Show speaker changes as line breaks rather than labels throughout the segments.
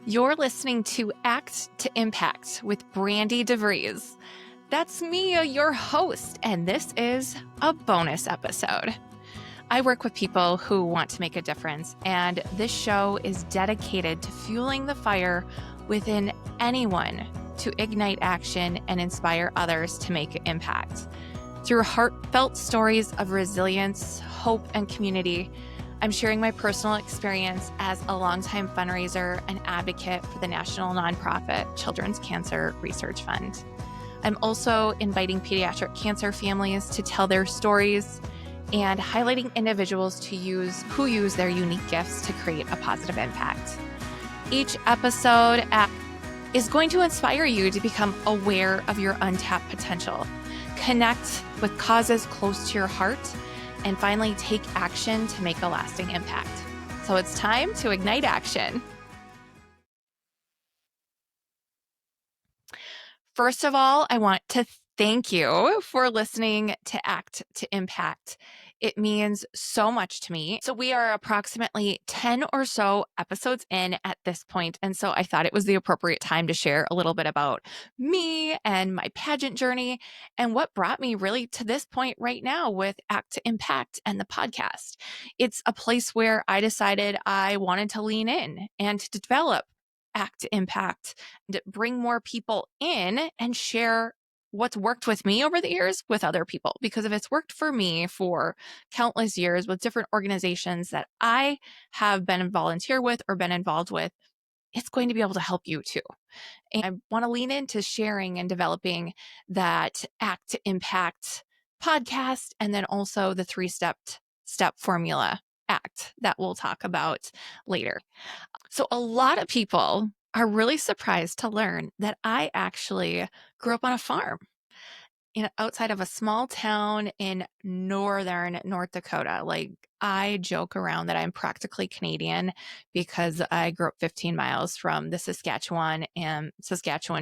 You're listening to Act to Impact with Brandi DeVries. That's me, your host, and this is a bonus episode. I work with people who want to make a difference, and this show is dedicated to fueling the fire within anyone to ignite action and inspire others to make an impact. Through heartfelt stories of resilience, hope, and community, I'm sharing my personal experience as a longtime fundraiser and advocate for the national nonprofit Children's Cancer Research Fund. I'm also inviting pediatric cancer families to tell their stories and highlighting individuals who use their unique gifts to create a positive impact. Each episode is going to inspire you to become aware of your untapped potential, connect with causes close to your heart, and finally take action to make a lasting impact. So it's time to ignite action. First of all, I want to thank you for listening to Act to Impact. It means so much to me. So we are approximately 10 or so episodes in at this point, and so I thought it was the appropriate time to share a little bit about me and my pageant journey and what brought me really to this point right now with Act to Impact and the podcast. It's a place where I decided I wanted to lean in and to develop Act to Impact, and bring more people in and share what's worked with me over the years with other people. Because if it's worked for me for countless years with different organizations that I have been a volunteer with or been involved with, it's going to be able to help you too. And I want to lean into sharing and developing that Act to Impact podcast, and then also the step formula ACT that we'll talk about later. So a lot of people are really surprised to learn that I actually grew up on a farm outside of a small town in northern North Dakota. Like, I joke around that I'm practically Canadian because I grew up 15 miles from the Saskatchewan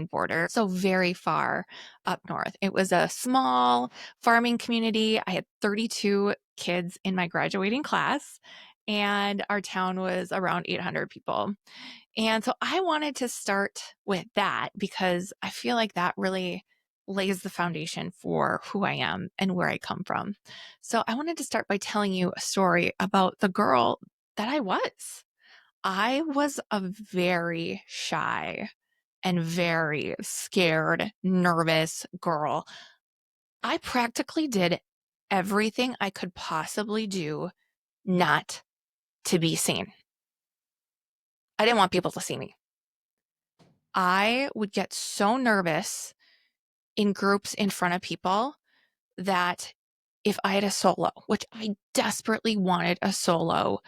border, so very far up north. It was a small farming community. I had 32 kids in my graduating class, and our town was around 800 people. And so I wanted to start with that because I feel like that really lays the foundation for who I am and where I come from. So I wanted to start by telling you a story about the girl that I was. I was a very shy and very scared, nervous girl. I practically did everything I could possibly do not to be seen. I didn't want people to see me. I would get so nervous in groups in front of people that if I had a solo, which I desperately wanted a solo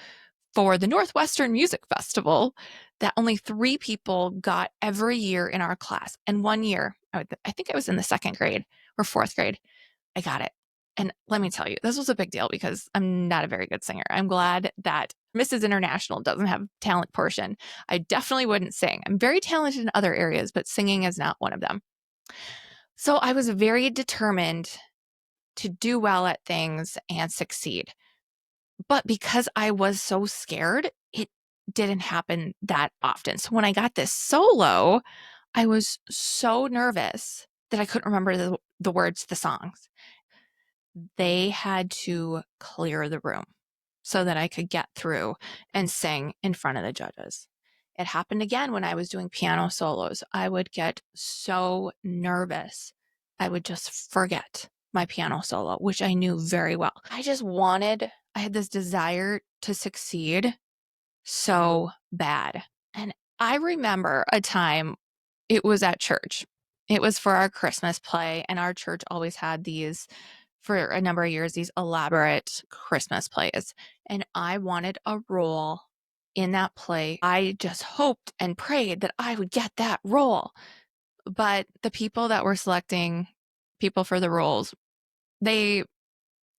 for the Northwestern Music Festival, that only 3 people got every year in our class. And one year, I think I was in the 2nd grade or 4th grade, I got it. And let me tell you, this was a big deal because I'm not a very good singer. I'm glad that Mrs. International doesn't have talent portion. I definitely wouldn't sing. I'm very talented in other areas, but singing is not one of them. So I was very determined to do well at things and succeed. But because I was so scared, it didn't happen that often. So when I got this solo, I was so nervous that I couldn't remember the words to the songs. They had to clear the room so that I could get through and sing in front of the judges. It happened again when I was doing piano solos. I would get so nervous, I would just forget my piano solo, which I knew very well. I had this desire to succeed so bad. And I remember a time, it was at church. It was for our Christmas play, and our church always had these, for a number of years, these elaborate Christmas plays. And I wanted a role in that play. I just hoped and prayed that I would get that role. But the people that were selecting people for the roles, they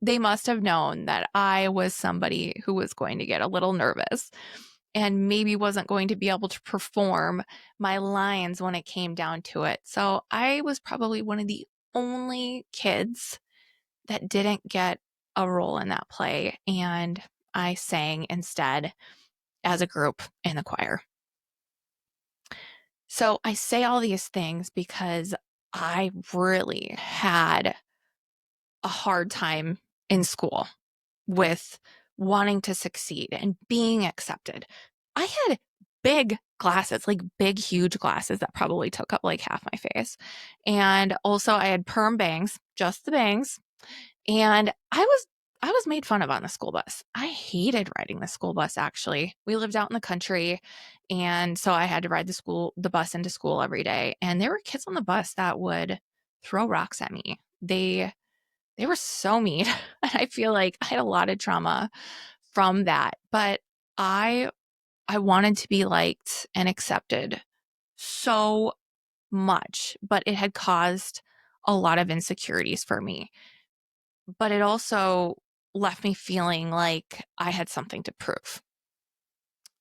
must have known that I was somebody who was going to get a little nervous and maybe wasn't going to be able to perform my lines when it came down to it. So I was probably one of the only kids that didn't get a role in that play, and I sang instead as a group in the choir. So I say all these things because I really had a hard time in school with wanting to succeed and being accepted. I had big glasses, like big, huge glasses that probably took up like half my face. And also I had perm bangs, just the bangs. And I was made fun of on the school bus. I hated riding the school bus actually. We lived out in the country, and so I had to ride the bus into school every day. And there were kids on the bus that would throw rocks at me. They were so mean. And I feel like I had a lot of trauma from that. But I I wanted to be liked and accepted so much, but it had caused a lot of insecurities for me. But it also left me feeling like I had something to prove.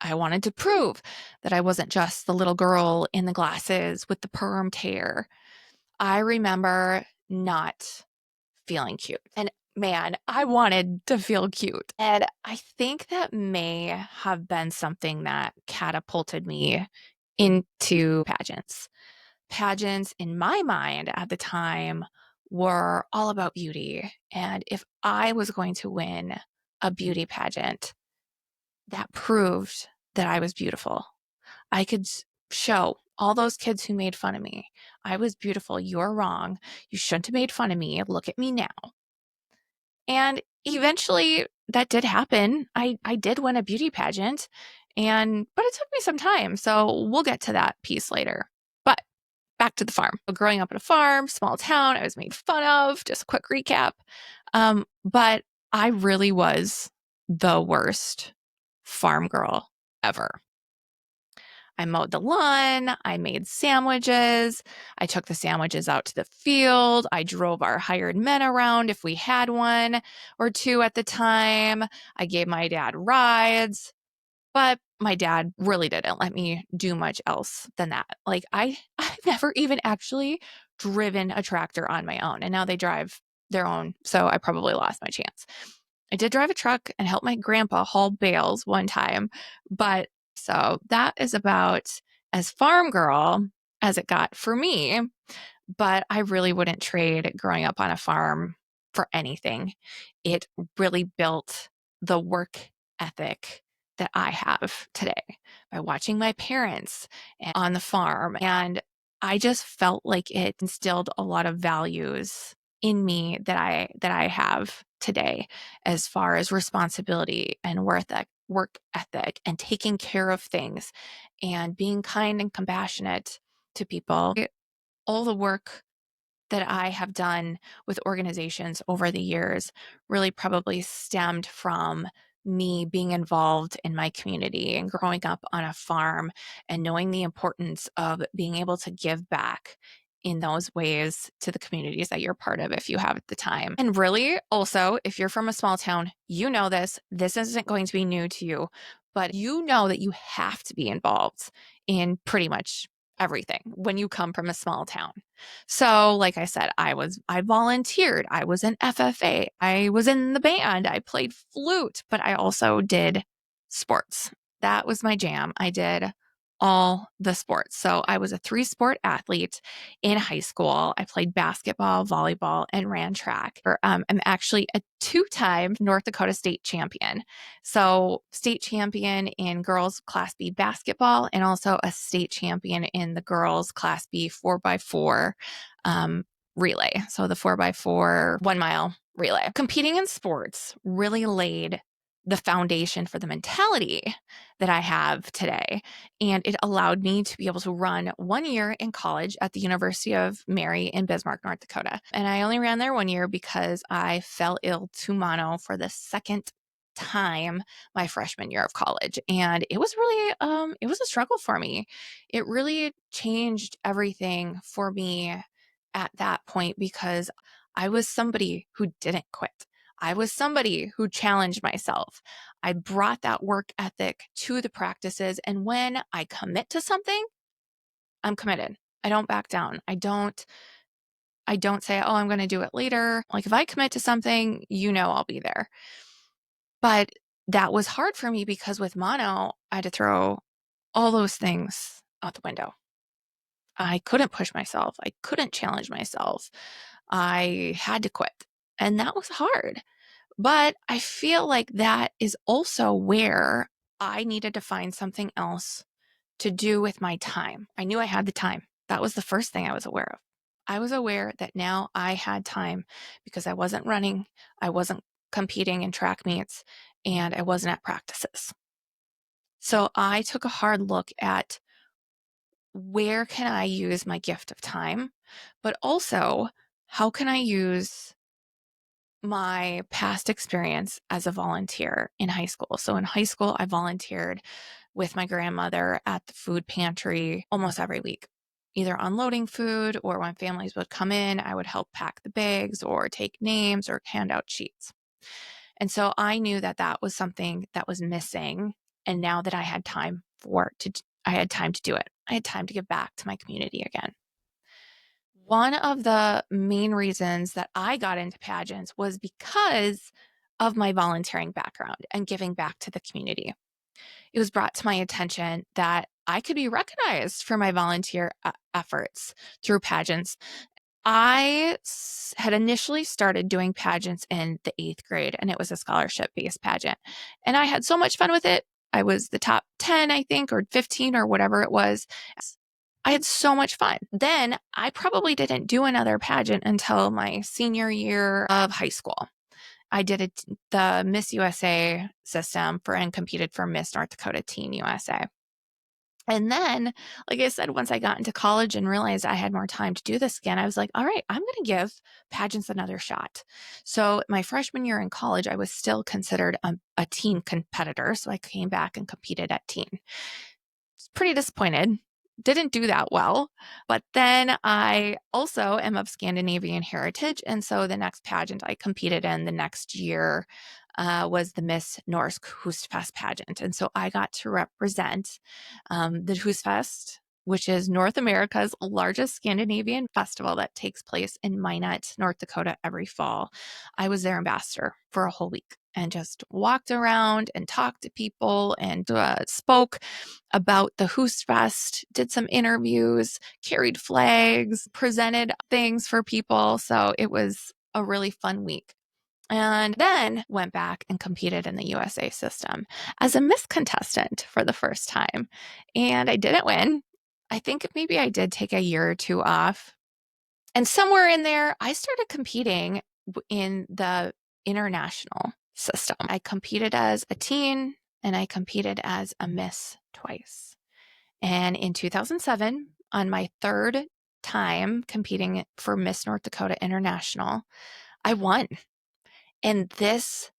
I wanted to prove that I wasn't just the little girl in the glasses with the permed hair. I remember not feeling cute. And man, I wanted to feel cute. And I think that may have been something that catapulted me into pageants. Pageants, in my mind at the time, were all about beauty. And if I was going to win a beauty pageant, that proved that I was beautiful. I could show all those kids who made fun of me, I was beautiful. You're wrong. You shouldn't have made fun of me. Look at me now. And eventually that did happen. I did win a beauty pageant, but it took me some time. So we'll get to that piece later. But back to the farm. Growing up at a farm, small town, I was made fun of. Just a quick recap. But I really was the worst farm girl ever. I mowed the lawn. I made sandwiches. I took the sandwiches out to the field. I drove our hired men around if we had one or two at the time. I gave my dad rides, but my dad really didn't let me do much else than that. Like I've never even actually driven a tractor on my own, and now they drive their own. So I probably lost my chance. I did drive a truck and help my grandpa haul bales one time, but so that is about as farm girl as it got for me. But I really wouldn't trade growing up on a farm for anything. It really built the work ethic that I have today by watching my parents on the farm. And I just felt like it instilled a lot of values in me that I have today as far as responsibility and work ethic and taking care of things and being kind and compassionate to people. All the work that I have done with organizations over the years really probably stemmed from me being involved in my community and growing up on a farm and knowing the importance of being able to give back in those ways to the communities that you're part of if you have at the time. And really, also, if you're from a small town, you know this isn't going to be new to you, but you know that you have to be involved in pretty much everything when you come from a small town. So, like I said, I volunteered. I was in FFA. I was in the band. I played flute, but I also did sports. That was my jam. I did all the sports. So I was a 3-sport athlete in high school. I played basketball, volleyball, and ran track. I'm actually a 2-time North Dakota state champion. So state champion in girls Class B basketball and also a state champion in the girls Class B 4x4 relay. So the 4x4 1-mile relay. Competing in sports really laid the foundation for the mentality that I have today. And it allowed me to be able to run 1 year in college at the University of Mary in Bismarck, North Dakota. And I only ran there 1 year because I fell ill to mono for the second time my freshman year of college. And it was really, it was a struggle for me. It really changed everything for me at that point because I was somebody who didn't quit. I was somebody who challenged myself. I brought that work ethic to the practices. And when I commit to something, I'm committed. I don't back down. I don't say, oh, I'm going to do it later. Like if I commit to something, I'll be there. But that was hard for me because with mono, I had to throw all those things out the window. I couldn't push myself. I couldn't challenge myself. I had to quit. And that was hard. But I feel like that is also where I needed to find something else to do with my time. I knew I had the time. That was the first thing I was aware of. I was aware that now I had time because I wasn't running, I wasn't competing in track meets, and I wasn't at practices. So I took a hard look at where can I use my gift of time, but also how can I use my past experience as a volunteer in high school. So in high school, I volunteered with my grandmother at the food pantry almost every week, either unloading food or when families would come in, I would help pack the bags or take names or hand out sheets. And so I knew that that was something that was missing. And now that I had time I had time to do it. I had time to give back to my community again. One of the main reasons that I got into pageants was because of my volunteering background and giving back to the community. It was brought to my attention that I could be recognized for my volunteer efforts through pageants. I had initially started doing pageants in the 8th grade, and it was a scholarship-based pageant. And I had so much fun with it. I was the top 10, I think, or 15 or whatever it was. I had so much fun. Then I probably didn't do another pageant until my senior year of high school. I did the Miss USA system and competed for Miss North Dakota Teen USA. And then, like I said, once I got into college and realized I had more time to do this again, I was like, all right, I'm going to give pageants another shot. So my freshman year in college, I was still considered a teen competitor. So I came back and competed at teen. Was pretty disappointed. Didn't do that well. But then I also am of Scandinavian heritage. And so the next pageant I competed in the next year was the Miss Norsk Husfest pageant. And so I got to represent the Husfest, which is North America's largest Scandinavian festival that takes place in Minot, North Dakota every fall. I was their ambassador for a whole week and just walked around and talked to people and spoke about the Husfest, did some interviews, carried flags, presented things for people. So it was a really fun week. And then went back and competed in the USA system as a Miss contestant for the first time. And I didn't win. I think maybe I did take a year or two off. And somewhere in there, I started competing in the international system. I competed as a teen and I competed as a Miss twice. And in 2007, on my third time competing for Miss North Dakota International, I won. And this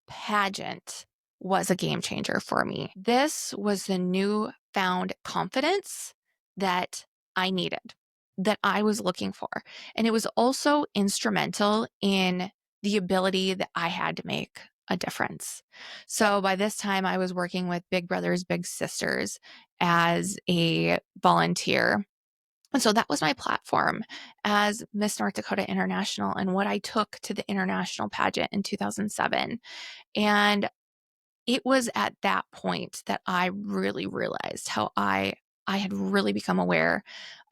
pageant was a game changer for me. This was the newfound confidence that I needed, that I was looking for. And it was also instrumental in the ability that I had to make a difference. So by this time, I was working with Big Brothers Big Sisters as a volunteer. And so that was my platform as Miss North Dakota International and what I took to the international pageant in 2007. And it was at that point that I really realized how I had really become aware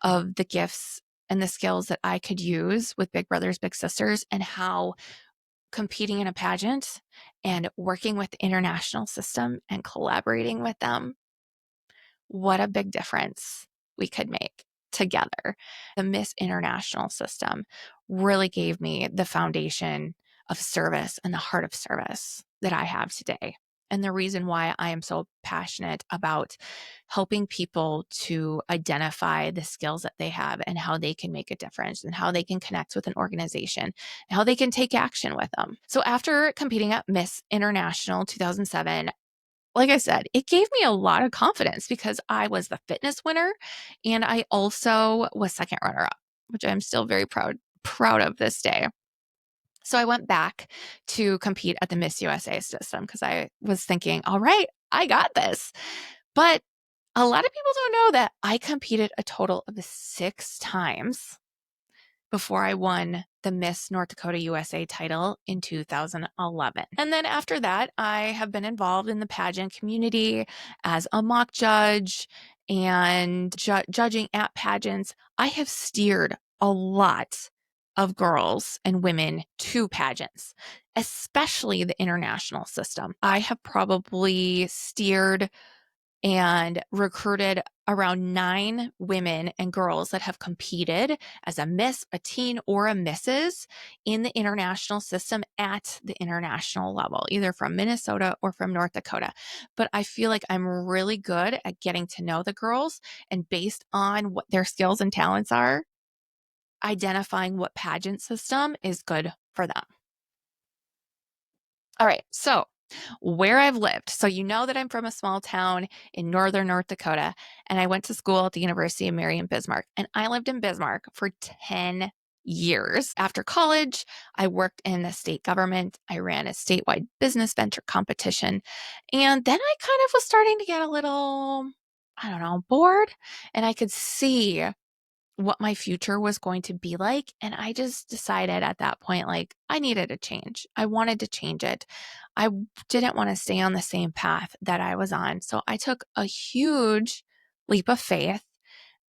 of the gifts and the skills that I could use with Big Brothers Big Sisters, and how competing in a pageant and working with the international system and collaborating with them, what a big difference we could make together. The Miss International system really gave me the foundation of service and the heart of service that I have today. And the reason why I am so passionate about helping people to identify the skills that they have and how they can make a difference and how they can connect with an organization and how they can take action with them. So after competing at Miss International 2007, like I said, it gave me a lot of confidence because I was the fitness winner and I also was second runner up, which I'm still very proud of this day. So I went back to compete at the Miss USA system because I was thinking, all right, I got this. But a lot of people don't know that I competed a total of 6 times before I won the Miss North Dakota USA title in 2011. And then after that, I have been involved in the pageant community as a mock judge and judging at pageants, I have steered a lot of girls and women to pageants, especially the international system. I have probably steered and recruited around 9 women and girls that have competed as a Miss, a Teen, or a Mrs. in the international system at the international level, either from Minnesota or from North Dakota. But I feel like I'm really good at getting to know the girls, and based on what their skills and talents are, identifying what pageant system is good for them. All right, so where I've lived. So you know that I'm from a small town in northern North Dakota, and I went to school at the University of Marion-Bismarck, and I lived in Bismarck for 10 years. After college, I worked in the state government. I ran a statewide business venture competition, and then I kind of was starting to get a little, I don't know, bored, and I could see what my future was going to be like. And I just decided at that point, like, I needed a change. I wanted to change it. I didn't want to stay on the same path that I was on. So I took a huge leap of faith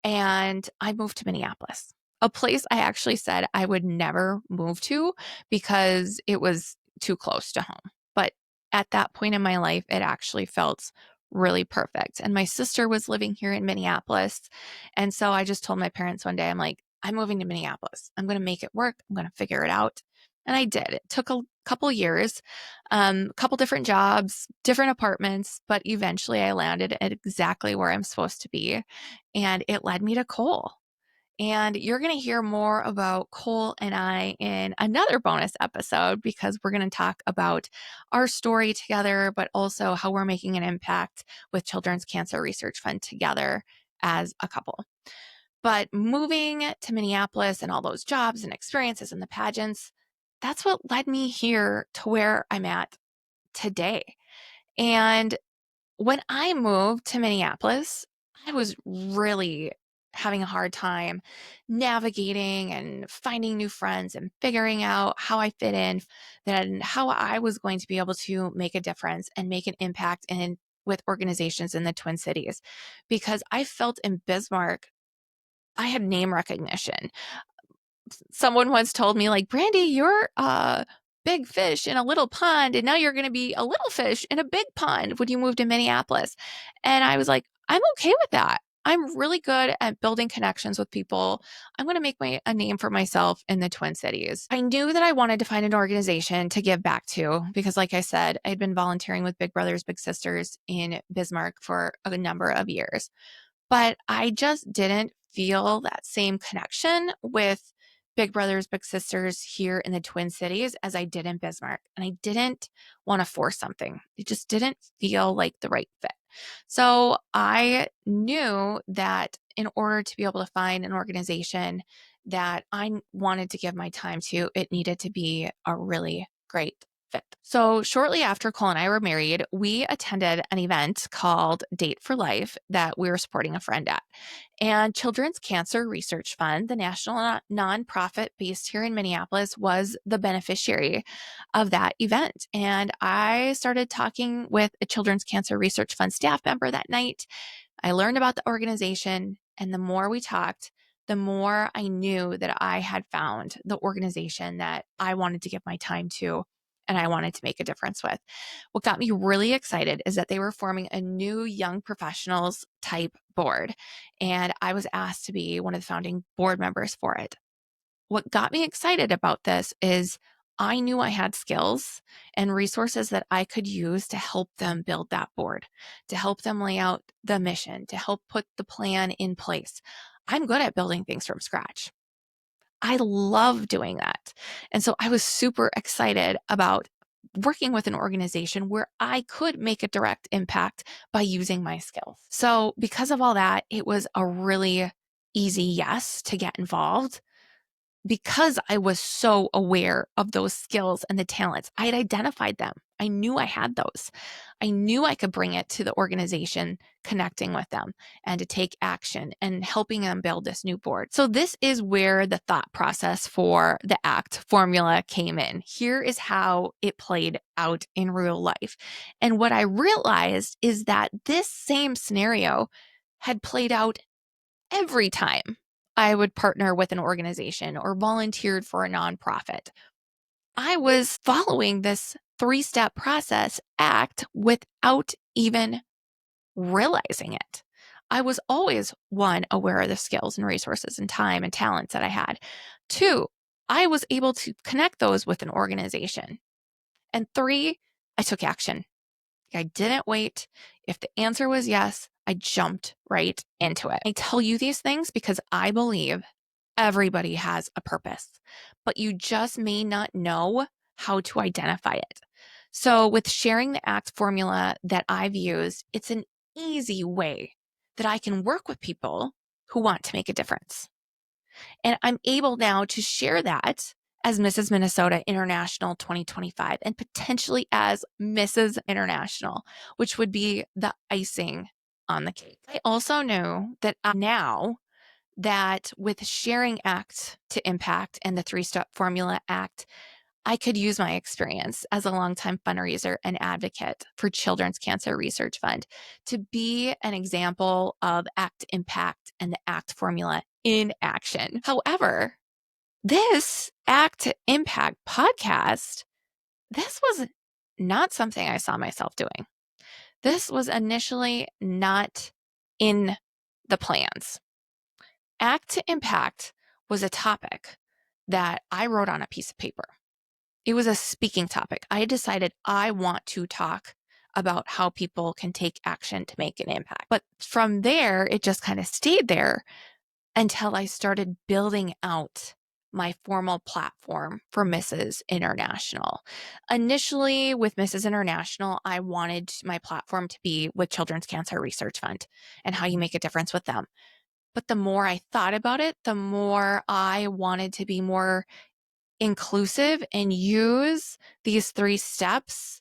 and I moved to Minneapolis, a place I actually said I would never move to because it was too close to home. But at that point in my life, it actually felt really perfect. And my sister was living here in Minneapolis. And so I just told my parents one day, I'm like, I'm moving to Minneapolis. I'm going to make it work. I'm going to figure it out. And I did. It took a couple years, a couple different jobs, different apartments, but eventually I landed at exactly where I'm supposed to be. And it led me to Cole. And you're going to hear more about Cole and I in another bonus episode because we're going to talk about our story together, but also how we're making an impact with Children's Cancer Research Fund together as a couple. But moving to Minneapolis and all those jobs and experiences and the pageants, that's what led me here to where I'm at today. And when I moved to Minneapolis, I was really having a hard time navigating and finding new friends and figuring out how I fit in, then how I was going to be able to make a difference and make an impact in with organizations in the Twin Cities. Because I felt in Bismarck, I had name recognition. Someone once told me, like, Brandi, you're a big fish in a little pond, and now you're going to be a little fish in a big pond when you move to Minneapolis. And I was like, I'm okay with that. I'm really good at building connections with people. I'm going to make a name for myself in the Twin Cities. I knew that I wanted to find an organization to give back to because, like I said, I'd been volunteering with Big Brothers Big Sisters in Bismarck for a number of years. But I just didn't feel that same connection with Big Brothers Big Sisters here in the Twin Cities as I did in Bismarck. And I didn't want to force something. It just didn't feel like the right fit. So I knew that in order to be able to find an organization that I wanted to give my time to, it needed to be a really great fit. So shortly after Cole and I were married, we attended an event called Date for Life that we were supporting a friend at. And Children's Cancer Research Fund, the national nonprofit based here in Minneapolis, was the beneficiary of that event. And I started talking with a Children's Cancer Research Fund staff member that night. I learned about the organization, and the more we talked, the more I knew that I had found the organization that I wanted to give my time to and I wanted to make a difference with. What got me really excited is that they were forming a new young professionals type board, and I was asked to be one of the founding board members for it. What got me excited about this is I knew I had skills and resources that I could use to help them build that board, to help them lay out the mission, to help put the plan in place. I'm good at building things from scratch. I love doing that. And so I was super excited about working with an organization where I could make a direct impact by using my skills. So because of all that, it was a really easy yes to get involved because I was so aware of those skills and the talents. I had identified them. I knew I had those. I knew I could bring it to the organization, connecting with them and to take action and helping them build this new board. So this is where the thought process for the ACT formula came in. Here is how it played out in real life. And what I realized is that this same scenario had played out every time I would partner with an organization or volunteered for a nonprofit. I was following this 3-step process ACT without even realizing it. I was always, 1, aware of the skills and resources and time and talents that I had. 2, I was able to connect those with an organization. And 3, I took action. I didn't wait. If the answer was yes, I jumped right into it. I tell you these things because I believe everybody has a purpose, but you just may not know how to identify it. So with sharing the ACT formula that I've used, it's an easy way that I can work with people who want to make a difference. And I'm able now to share that as Mrs. Minnesota International 2025 and potentially as Mrs. International, which would be the icing on the cake. I also know that now that with sharing ACT to Impact and the 3-step formula ACT, I could use my experience as a longtime fundraiser and advocate for Children's Cancer Research Fund to be an example of ACT Impact and the ACT formula in action. However, this ACT Impact podcast, this was not something I saw myself doing. This was initially not in the plans. ACT to Impact was a topic that I wrote on a piece of paper. It was a speaking topic. I decided I want to talk about how people can take action to make an impact. But from there, it just kind of stayed there until I started building out my formal platform for Mrs. International. Initially, with Mrs. International, I wanted my platform to be with Children's Cancer Research Fund and how you make a difference with them. But the more I thought about it, the more I wanted to be more inclusive and use these 3 steps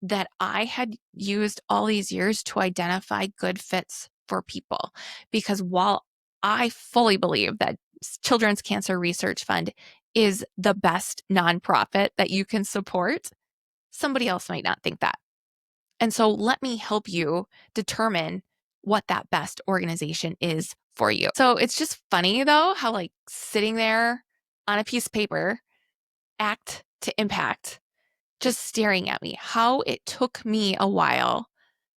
that I had used all these years to identify good fits for people. Because while I fully believe that Children's Cancer Research Fund is the best nonprofit that you can support, somebody else might not think that. And so let me help you determine what that best organization is for you. So it's just funny though, how like sitting there on a piece of paper, ACT to Impact, just staring at me, how it took me a while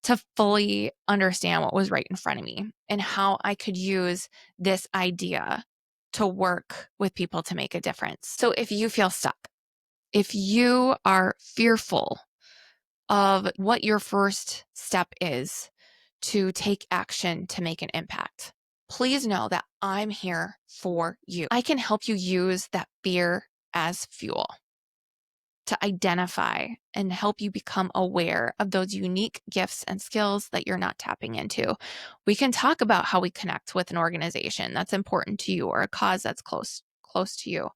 to fully understand what was right in front of me and how I could use this idea to work with people to make a difference. So if you feel stuck, if you are fearful of what your first step is to take action to make an impact, please know that I'm here for you. I can help you use that fear as fuel to identify and help you become aware of those unique gifts and skills that you're not tapping into. We can talk about how we connect with an organization that's important to you or a cause that's close to you.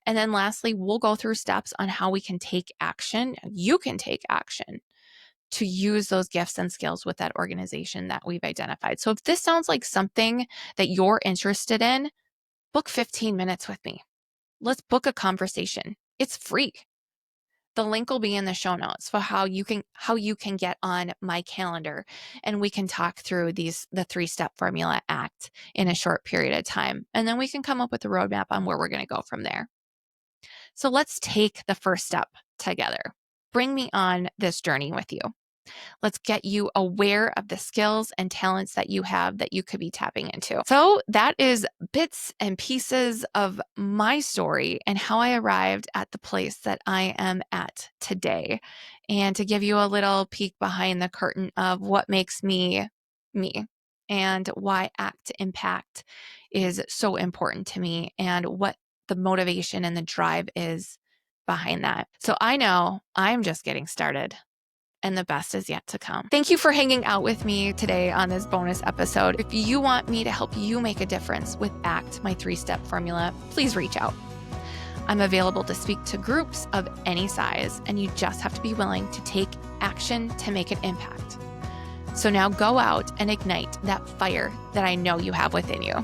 And then lastly, we'll go through steps on how we can take action. You can take action to use those gifts and skills with that organization that we've identified. So if this sounds like something that you're interested in, book 15 minutes with me. Let's book a conversation. It's free. The link will be in the show notes for how you can get on my calendar, and we can talk through the 3-step formula ACT in a short period of time. And then we can come up with a roadmap on where we're going to go from there. So let's take the first step together. Bring me on this journey with you. Let's get you aware of the skills and talents that you have that you could be tapping into. So that is bits and pieces of my story and how I arrived at the place that I am at today. And to give you a little peek behind the curtain of what makes me, me, and why ACT Impact is so important to me and what the motivation and the drive is behind that. So I know I'm just getting started, and the best is yet to come. Thank you for hanging out with me today on this bonus episode. If you want me to help you make a difference with ACT, my 3-step formula, please reach out. I'm available to speak to groups of any size, and you just have to be willing to take action to make an impact. So now go out and ignite that fire that I know you have within you.